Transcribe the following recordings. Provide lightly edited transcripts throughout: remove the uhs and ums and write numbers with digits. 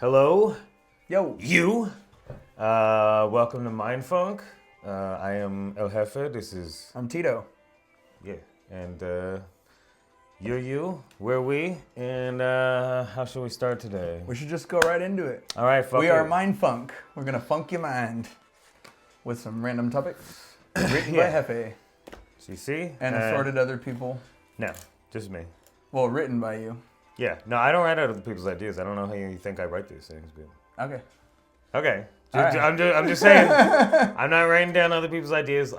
Hello, Yo. you. Welcome to Mind Funk. I am Jeffe. This is I'm Tito. and you're you. We're we. And how should we start today? We should just go right into it. All right, fuck We it. are Mind Funk. We're gonna funk your mind with some random topics written Yeah. by Jeffe CC and assorted other people. No, just me. Well, written by you. Yeah. No, I don't write out other people's ideas. I don't know how you think I write these things, but Okay. okay. All right. I'm just saying. I'm not writing down other people's ideas.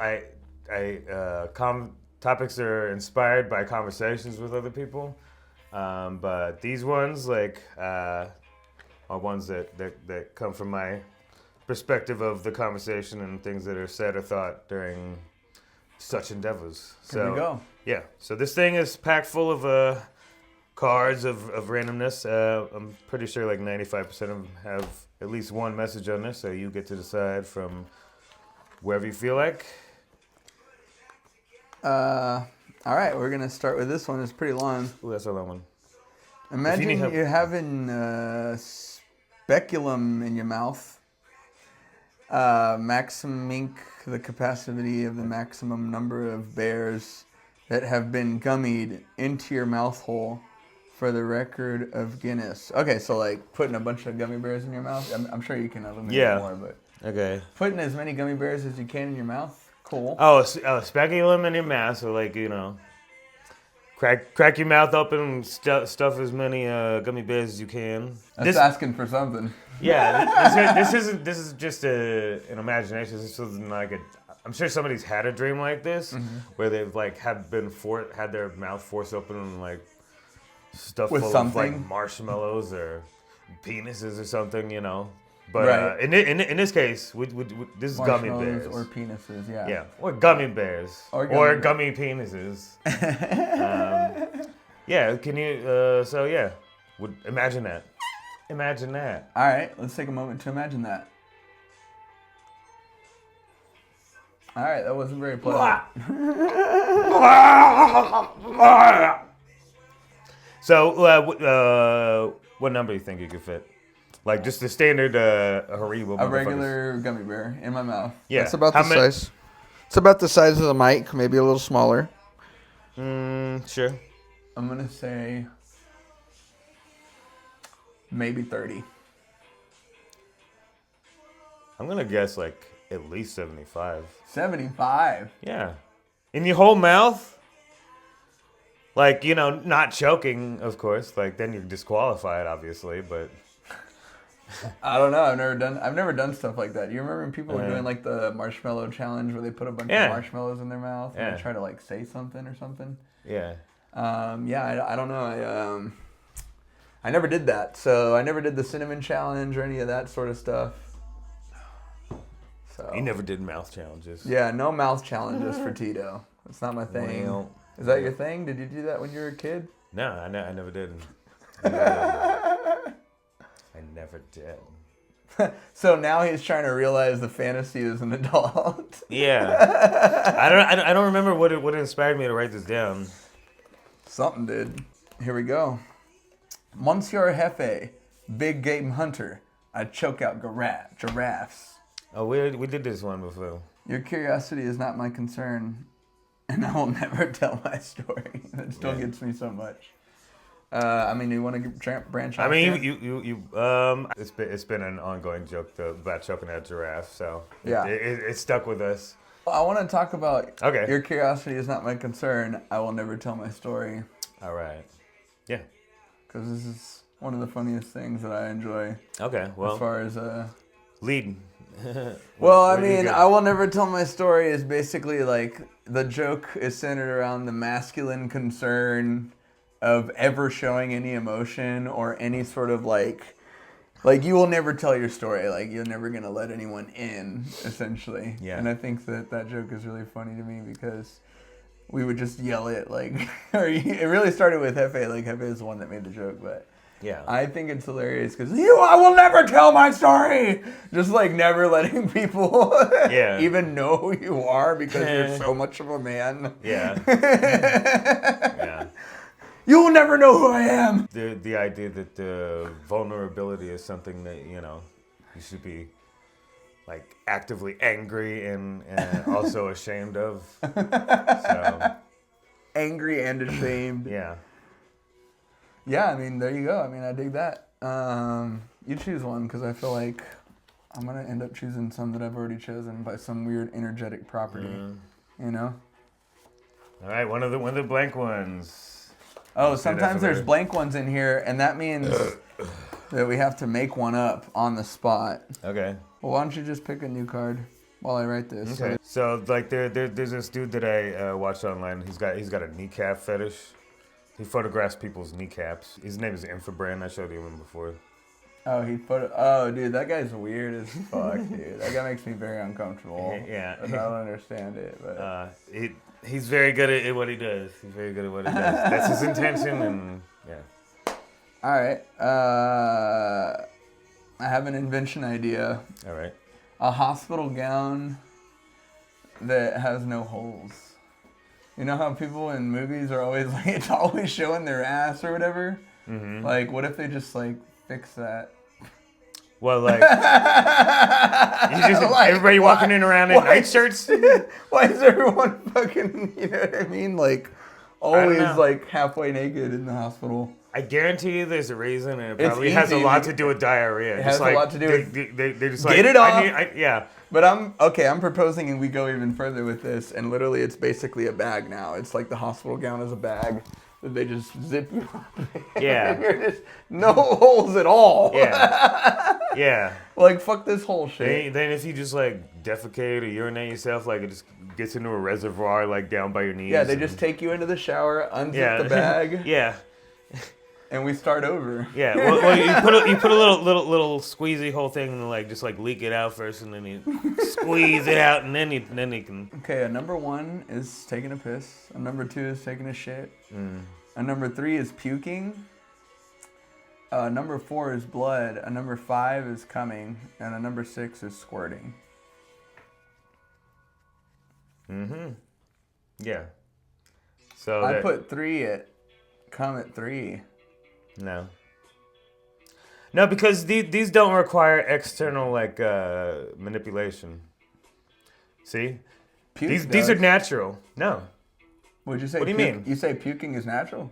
Topics are inspired by conversations with other people, but these ones are ones that come from my perspective of the conversation and things that are said or thought during such endeavors. Here we go. Yeah. So this thing is packed full of cards of randomness. I'm pretty sure like 95% of them have at least one message on this, so you get to decide from wherever you feel like. All right, we're gonna start with this one. It's pretty long. Ooh, that's a long one. Imagine need help- you're having speculum in your mouth. Maximum the capacity of the maximum number of bears that have been gummied into your mouth hole for the record of Guinness. Okay, so like putting a bunch of gummy bears in your mouth. I'm sure you can eliminate more, but Okay. putting as many gummy bears as you can in your mouth. Cool. Speculum in your mouth, so like, crack your mouth open and stuff as many gummy bears as you can. That's asking for something. Yeah, this is just an imagination. This isn't like I'm sure somebody's had a dream like this, where they've like had their mouth forced open and like stuff With full something? of like marshmallows or penises or something, But Right. in this case, this is gummy Marshmallows bears or penises, yeah. Yeah, or gummy bears Or gummy penises. Yeah, can you? Imagine that. Imagine that. All right, let's take a moment to imagine that. All right, that wasn't very pleasant. So, what number do you think you could fit? Like just the standard Haribo. A regular gummy bear in my mouth. Yeah. It's about the size. It's about the size of the mic, maybe a little smaller. Sure. I'm gonna say maybe 30. I'm gonna guess like at least 75. 75. Yeah. In your whole mouth? Like, not choking, of course. Like, then you're disqualified, obviously, but... I don't know. I've never done stuff like that. You remember when people were doing like the marshmallow challenge where they put a bunch of marshmallows in their mouth and they try to like say something or something? Yeah. I don't know. I never did that. So I never did the cinnamon challenge or any of that sort of stuff. So You never did mouth challenges. yeah, no mouth challenges for Tito. That's not my thing. Well, Is that your thing? Did you do that when you were a kid? No, I never did. I never did. So now he's trying to realize the fantasy as an adult. Yeah. I don't remember what inspired me to write this down. Something did. Here we go. Monsieur Jeffe, big game hunter. I choke out giraffes. Oh, we did this one before. Your curiosity is not my concern, and I will never tell my story. That still gets me so much. You want to branch out? I mean, here? it's been an ongoing joke about choking out giraffe, so Yeah. it stuck with us. Well, I want to talk about Okay. your curiosity is not my concern. I will never tell my story. All right. Yeah. Because this is one of the funniest things that I enjoy Okay. Well, as far as... lead. Well, Where do you go? I will never tell my story is basically like the joke is centered around the masculine concern of ever showing any emotion or any sort of like you will never tell your story. Like you're never going to let anyone in, essentially. Yeah. And I think that joke is really funny to me because we would just yell it like, it really started with Jeffe. Like Jeffe is the one that made the joke, but Yeah. I think it's hilarious because I will never tell my story. Just like never letting people even know who you are because you're so much of a man. Yeah. Yeah. You will never know who I am. The idea that vulnerability is something that, you know, you should be like actively angry and also ashamed of. So Angry and ashamed. yeah. Yeah, I mean, there you go. I mean, I dig that. You choose one, because I feel like I'm going to end up choosing some that I've already chosen by some weird energetic property. You know? All right, one of the blank ones. Oh, sometimes there's blank ones in here, and that means that we have to make one up on the spot. Okay. Well, why don't you just pick a new card while I write this? Okay. So like there's this dude that I watched online. He's got a kneecap fetish. He photographs people's kneecaps. His name is Infrabrand. I showed you him before. Oh, dude, that guy's weird as fuck, dude. That guy makes me very uncomfortable. Yeah. I don't understand it, but he's very good at what he does. He's very good at what he does. That's his intention, and yeah. All right. I have an invention idea. All right. A hospital gown that has no holes. You know how people in movies are always like, it's always showing their ass or whatever? Mm-hmm. Like, what if they just like fix that? Well, like, you just everybody walking in around in night shirts. Why is everyone fucking, you know what I mean? Like, always like halfway naked in the hospital. I guarantee you there's a reason, and it probably has a lot to do with diarrhea. It has a lot to do with... They just get it off. Yeah. But I'm proposing, and we go even further with this, and literally it's basically a bag now. It's like the hospital gown is a bag that they just zip you up. Yeah. You're just, no holes at all. Yeah. Yeah. Like, fuck this whole shit. Then if you just, like, defecate or urinate yourself, like, it just gets into a reservoir, like, down by your knees. Yeah, they just take you into the shower, unzip the bag. Yeah. And we start over. Yeah, well you put a little squeezy whole thing and like just like leak it out first, and then you squeeze it out, and then you can. Okay, a number 1 is taking a piss. A number 2 is taking a shit. A number 3 is puking. Number 4 is blood. A number 5 is coming, and a number 6 is squirting. Yeah. So I put 3 at come at 3. No, because these don't require external like manipulation. See, these are natural. No. Would you say? What do you mean? You say puking is natural?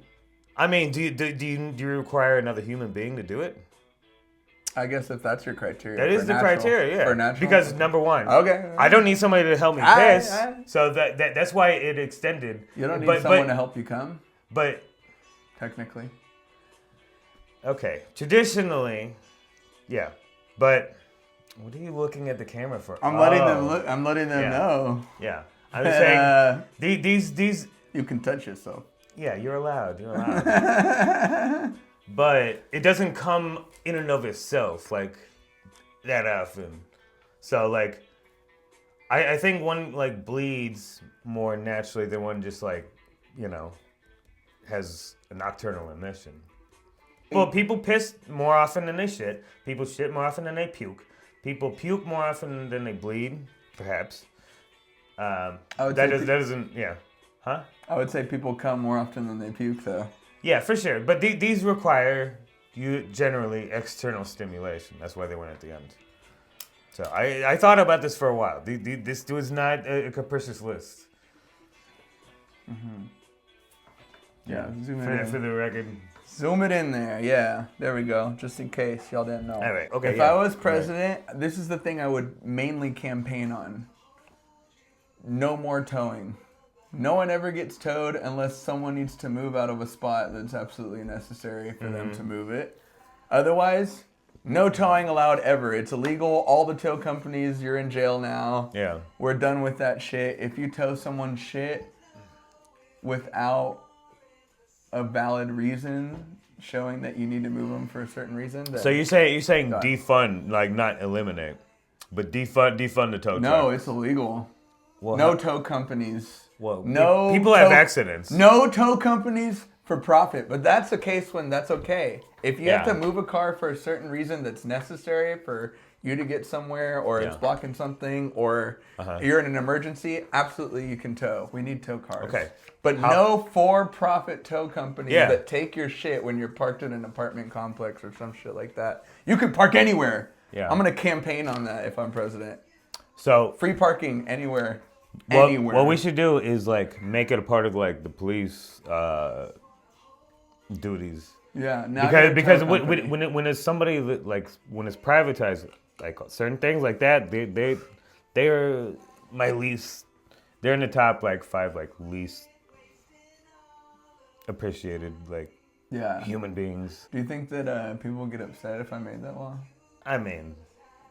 I mean, do you require another human being to do it? I guess if that's your criteria. That is the criteria, yeah. For natural? Because number 1, okay, I don't need somebody to help me piss, so that's why it extended. You don't need someone to help you come. But technically. Okay, traditionally, yeah, but what are you looking at the camera for? I'm letting them look. I'm letting them know. Yeah, I'm saying these. You can touch yourself. Yeah, you're allowed. You're allowed. But it doesn't come in and of itself like that often. So like, I think one like bleeds more naturally than one just like, you know, has a nocturnal emission. Well, people piss more often than they shit. People shit more often than they puke. People puke more often than they bleed, perhaps. That doesn't, yeah. Huh? I would say people come more often than they puke, though. Yeah, for sure. But these require generally external stimulation. That's why they went at the end. So I thought about this for a while. This was not a capricious list. Mm-hmm. Yeah, for the record. Zoom it in there, yeah. There we go, just in case y'all didn't know. All right, okay. If I was president, this is the thing I would mainly campaign on. No more towing. No one ever gets towed unless someone needs to move out of a spot that's absolutely necessary for them to move it. Otherwise, no towing allowed ever. It's illegal. All the tow companies, you're in jail now. Yeah. We're done with that shit. If you tow someone's shit without a valid reason showing that you need to move them for a certain reason. So you're saying defund, like not eliminate, but defund the tow truck. No, it's illegal. Well, no tow companies. Well, no people have accidents. No tow companies for profit. But that's the case when that's okay. If you have Yeah. to move a car for a certain reason that's necessary for you to get somewhere, or it's Yeah. blocking something, or you're in an emergency, absolutely you can tow. We need tow cars. Okay. But no for-profit tow companies Yeah. that take your shit when you're parked in an apartment complex or some shit like that. You can park anywhere. Yeah. I'm going to campaign on that if I'm president. So Free parking anywhere. what we should do is like make it a part of like the police duties. Yeah. Now Because when it's somebody that, like when it's privatized, like certain things like that, they are my least. They're in the top like 5 like least appreciated like human beings. Do you think that people would get upset if I made that law? I mean,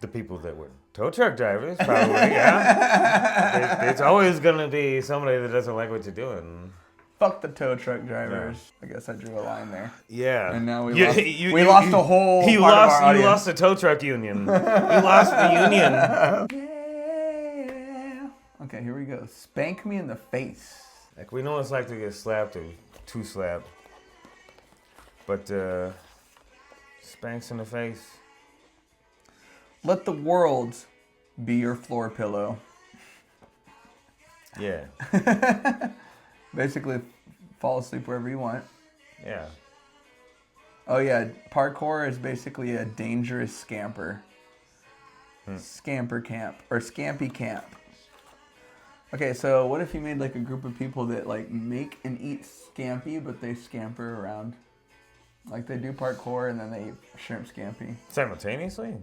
the people that were tow truck drivers probably, yeah. It's always gonna be somebody that doesn't like what you're doing. Fuck the tow truck drivers. Yeah. I guess I drew a line there. Yeah. And now we lost a whole part of our audience. You lost the tow truck union. You lost the union. Yeah. Okay, here we go. Spank me in the face. Like, we know what it's like to get slapped or too slapped. But, spanks in the face. Let the world be your floor pillow. Yeah. Basically, fall asleep wherever you want. Yeah. Oh yeah, parkour is basically a dangerous scamper. Scamper camp or scampy camp. Okay, so what if you made like a group of people that like make and eat scampi, but they scamper around? Like they do parkour and then they eat shrimp scampi. Simultaneously?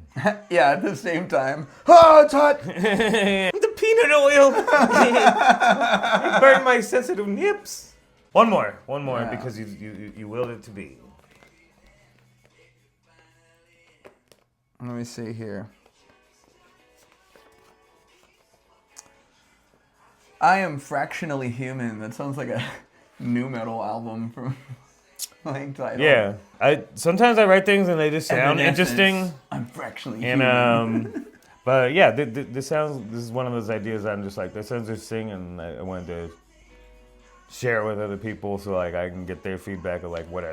Yeah, at the same time. Oh, it's hot! The peanut oil! It burned my sensitive nips. One more, Yeah. because you willed it to be. Let me see here. I am fractionally human. That sounds like a new metal album from like title. Yeah. Sometimes I write things and they just sound interesting. I'm fractionally And human. but yeah, this is one of those ideas I'm just like, that sounds interesting, and I wanted to share it with other people so like I can get their feedback of like what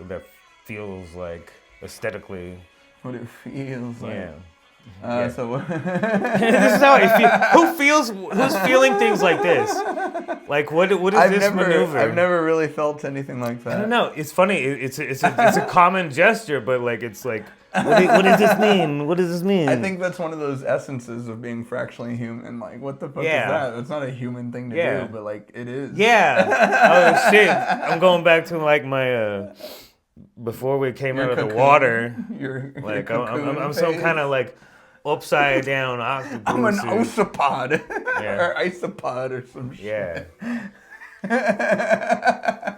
that feels like aesthetically. What it feels like. Yeah. So This is how I feel. Who's feeling things like this? Like what is this maneuver? I've never really felt anything like that. I don't know. It's funny. It's a common gesture, but like it's like what does this mean? What does this mean? I think that's one of those essences of being fractionally human. Like, what the fuck is that? It's not a human thing to do, but like it is. Yeah. Oh shit. I'm going back to like my before we came out of the water. Like I'm some kind of like upside down octopus. I'm an osopod. Or isopod or some shit. Yeah.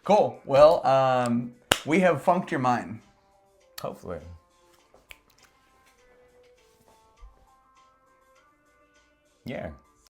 Cool. Well, we have funked your mind. Hopefully. Yeah.